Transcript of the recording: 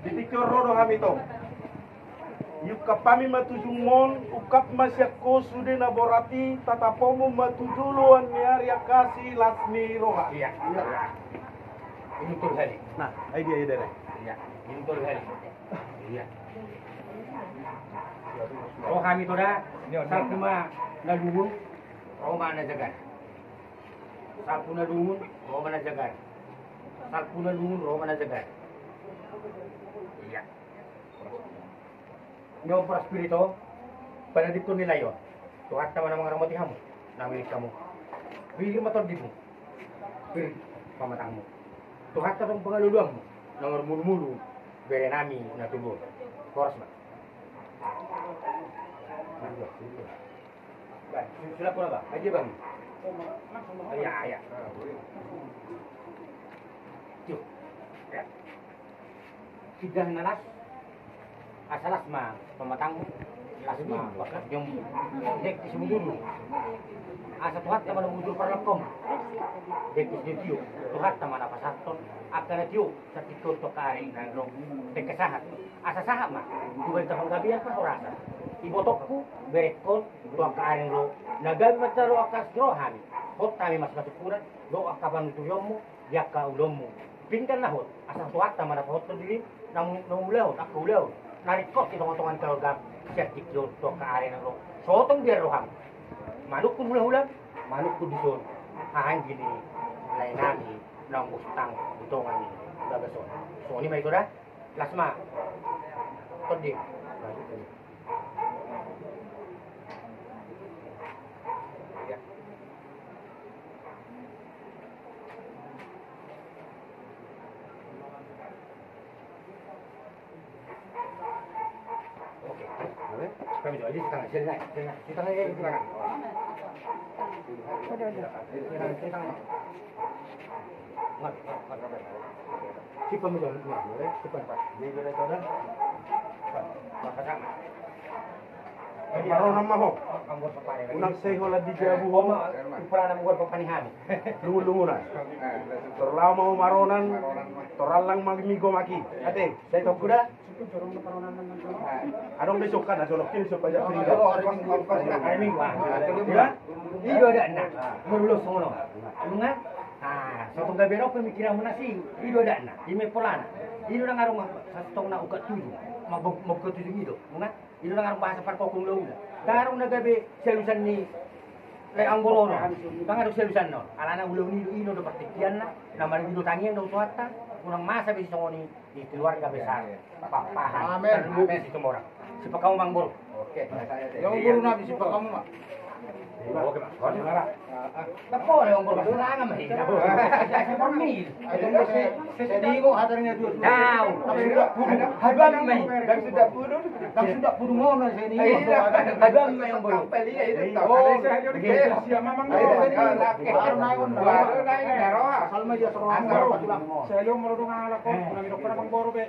Ditikor rodo kami to. Yuk kapami matujungon, ukap masyako sude na borati, tatapomo matujuluan ni Arya Kasi Lasmi Roha. Iya. Ini betul sekali. Nah, idea ide deh. Iya, ini betul sekali. Iya. Oh kami tu dah, sal cuma nadungun, oh mana jagat. Sal pun nadungun, oh mana jagat. Sal pun nadungun, oh mana jagat. Iya. Nyo para spirito, pada dito nila yon. Tuhat naman ang mga ramati kamu, namilik kamu. Bili matod dito. Spirit, pamatang mo. Tuhat na tong pangaluluang mo, nang mulu-mulu, bere nami na tubo. Koras ba? Sila po na ba? Aja bang? Iya. Cuk. Ya. Sudah nalas. Asalas ma pematang lasma bakat yung dek di sumudulu. Asa tuhat naman ang mudur parlakom. Dek di tiyo. Tuhat naman napasaton. Akan na tiyo sa tikot to karing ng rong tekasahat. Asa sahat ma. Dugay ta panggabihan pa orasa. Ibotok ko berekon to karing rong nagabi mataro akas grohani. Hot kami mas matukuran do akaban tuyom mo yaka ulom mo. Pingkan na hot. Asa tuhat naman napahot to dili nang ulaw akulaw. Narikot itong-itongan kalagap sertik yun to kaari ng ro. So itong biyarohang manuk ko mula-hulang, manuk ko dison hahan gini lain nami ng ustang itongan ni gagason. So ini may ito na lasma toding kami doa di tengah sini di tengah ini di tengah. Si pemilih itu boleh, si pemilih. Ini boleh tahu dah. Maka sama. Maron nama ho. Anggota papaya. Unang sehola di Jabu ho. Pula nama gua papanihan. Lungu-lungunan. Torlaw mau maronan, toral lang magmigo maki. Ate, saya tok kuda. Anong besok ka na solokin so pajak frida. Ay minggu. Iyo ada na. Mulus ngono. Lunga. Ah, satu gabi raw pemikiran mo na si. Iyo ada na. Ime polana. Iyo na ngarong sa tong na ugat tuyo. Magko tuyo ito. Lunga. Iyo na ngarong bahasa par kokong law. Karong na gabi selusan ni Lay Anggorono. Kang selusan no. Alana ulaw ni ino do partikian na. Naman dito tangiang daw tuwata. Unang masa bisa ngoni di keluarga besar papahan amin itu orang siapa kamu Mang Bor oke yang guru nabi siapa kamu mak oke mak kau dengar apa yang guru itu nggak mah ini siapa permil jadi kok hadarnya dulu tahu habang mah dan sudah pudu ngono sini habang mah yang guru oh siapa mamang baru naik daroha salma ya seroh saya lu merudung ala ko nang iro pa namang boro be